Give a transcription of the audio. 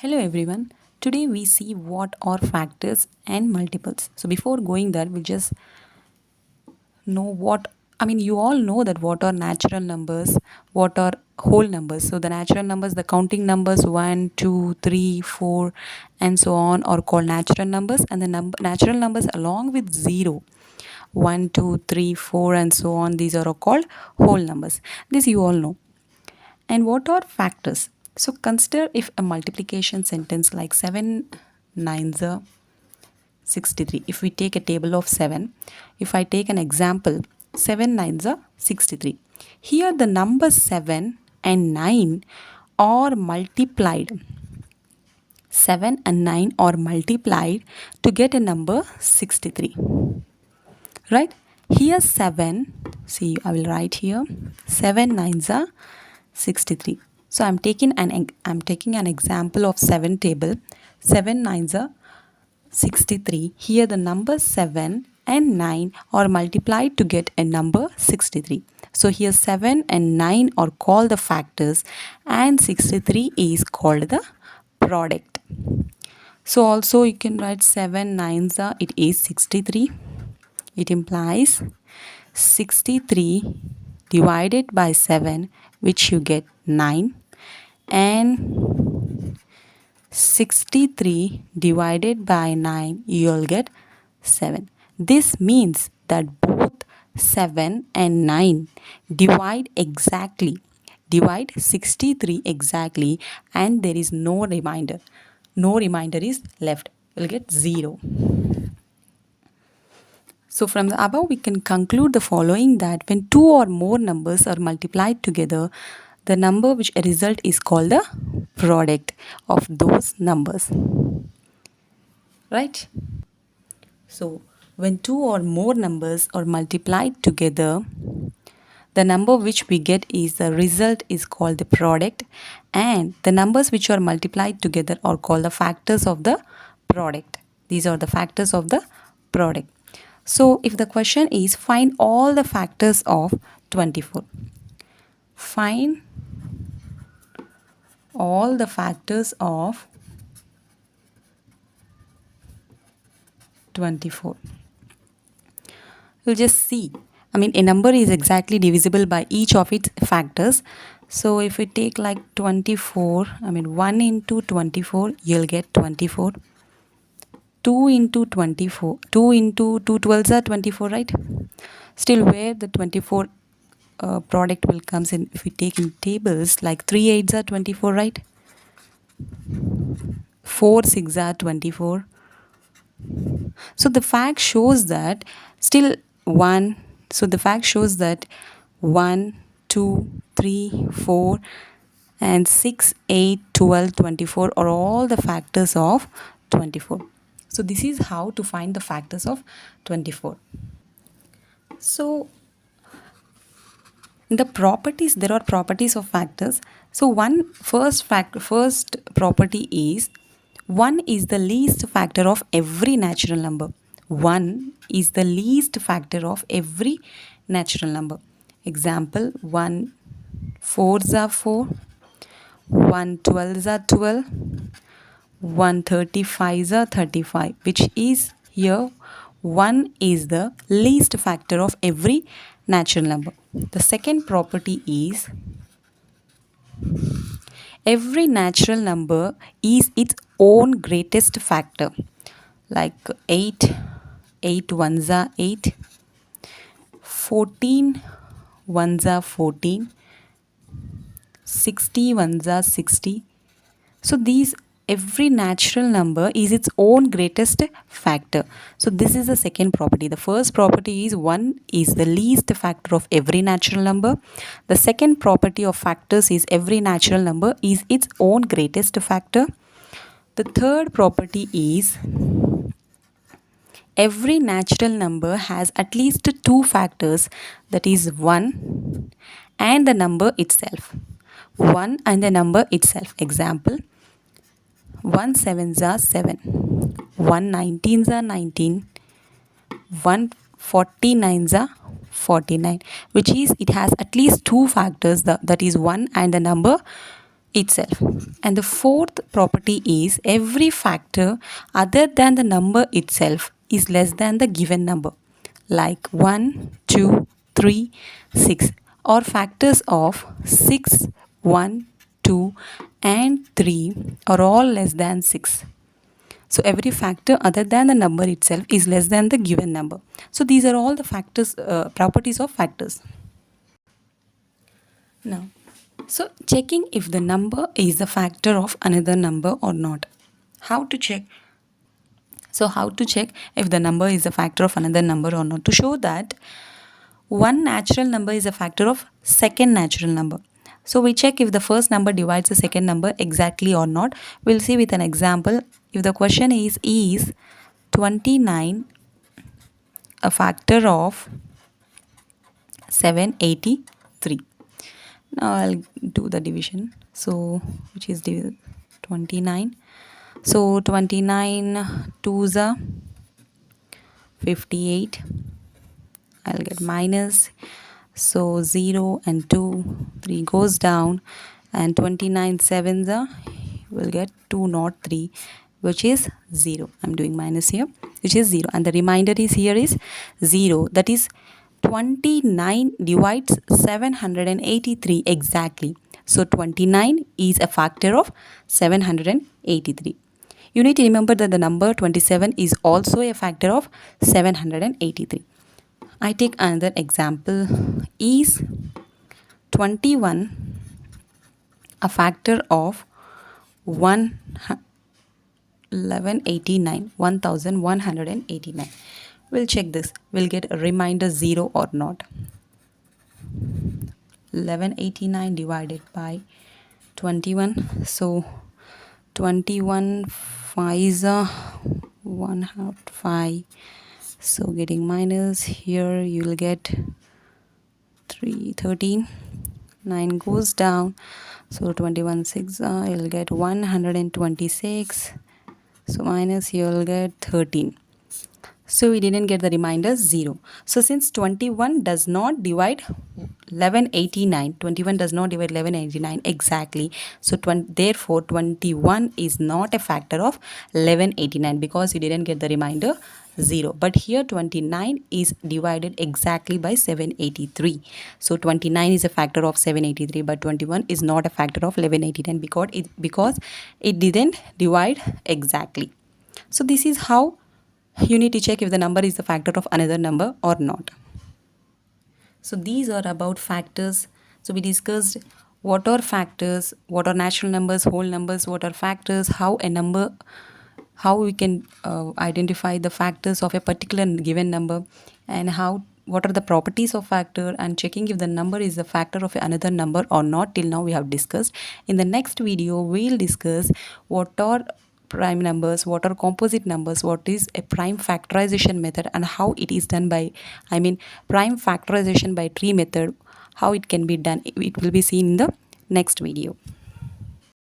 Hello everyone. Today we see what are factors and multiples. So before going there, we'll just know you all know that what are natural numbers, what are whole numbers. So the natural numbers, the counting numbers 1, 2, 3, 4, and so on are called natural numbers, and the natural numbers along with 0, 1, 2, 3, 4, and so on, these are all called whole numbers. This you all know. And what are factors? So consider if a multiplication sentence like 7 nines are 63. If we take a table of 7, if I take an example, 7 nines are 63. Here the numbers 7 and 9 are multiplied. 7 and 9 are multiplied to get a number 63. Right? Here 7, see I will write here 7 nines are 63. So I'm taking an example of 7 table. 7 nines are 63. Here the numbers 7 and 9 are multiplied to get a number 63. So here 7 and 9 are called the factors and 63 is called the product. So also you can write 7 nines are, it is 63. It implies 63 divided by 7, which you get 9, and 63 divided by 9, you'll get 7. This means that both 7 and 9 divide 63 exactly, and there is no remainder. No remainder is left. You'll get 0. So from the above, we can conclude the following, that when two or more numbers are multiplied together, the number which a result is called the product of those numbers. Right? So when two or more numbers are multiplied together, the number which we get is the result is called the product, and the numbers which are multiplied together are called the factors of the product. These are the factors of the product. So if the question is find all the factors of 24. Find all the factors of 24. You'll just see. A number is exactly divisible by each of its factors. So if we take like 24, 1 into 24, you'll get 24. 2 into 24, 2 into 2 12s are 24, right? Still, where the 24 product will comes in, if we take in tables, like 3 8s are 24, right? 4 6 are 24. So the fact shows that still 1, so the fact shows that 1 2 3 4 and 6 8 12 24 are all the factors of 24. So this is how to find the factors of 24. So the properties, there are properties of factors. So first property is 1 is the least factor of every natural number. 1 is the least factor of every natural number. Example, 1 4s are 4, 1 12s are 12, 1 35s are 35, which is here 1 is the least factor of every natural number. The second property is every natural number is its own greatest factor. Like 8 ones are 8, 14 ones are 14, 60 ones are 60. So these every natural number is its own greatest factor. So this is the second property. The first property is 1 is the least factor of every natural number. The second property of factors is every natural number is its own greatest factor. The third property is every natural number has at least two factors, that is 1 and the number itself. 1 and the number itself. Example, 1 7s are 7, 1 19s are 19, 1 49s are 49, which is it has at least two factors, that is 1 and the number itself. And the fourth property is every factor other than the number itself is less than the given number, like 1, 2, 3, 6, or factors of 6, 1, 2, and 3 are all less than 6. So every factor other than the number itself is less than the given number. So these are all the factors, properties of factors. Now, so checking if the number is the factor of another number or not. How to check? So how to check if the number is a factor of another number or not? To show that one natural number is a factor of second natural number. So we check if the first number divides the second number exactly or not. We'll see with an example. If the question is 29 a factor of 783? Now I'll do the division. So which is 29. So 29 2s are 58. I'll get minus. So 0 and 2, 3 goes down, and 29 sevens are, will get 203, which is 0. I'm doing minus here, which is 0, and the remainder is here is 0. That is 29 divides 783 exactly. So 29 is a factor of 783. You need to remember that the number 27 is also a factor of 783. I take another example. Is 21 a factor of 1189? We'll check this. We'll get a remainder 0 or not. 1189 divided by 21. So 21 5s are 1/2 5. So getting minus here, you will get 13. 9 goes down. So 21 6, you'll get 126. So minus, you'll get 13. So we didn't get the remainder 0. So since 21 does not divide 1189, 21 does not divide 1189 exactly. So therefore 21 is not a factor of 1189 because you didn't get the remainder 0. But here 29 is divided exactly by 783. So 29 is a factor of 783, but 21 is not a factor of 1189 because it didn't divide exactly. So this is how you need to check if the number is the factor of another number or not. So these are about factors. So we discussed what are factors, what are natural numbers, whole numbers, what are factors, how we can identify the factors of a particular given number, and what are the properties of factor, and checking if the number is a factor of another number or not. Till now we have discussed. In the next video we'll discuss what are prime numbers, what are composite numbers, what is a prime factorization method, and how it is done by, prime factorization by tree method, how it can be done. It will be seen in the next video.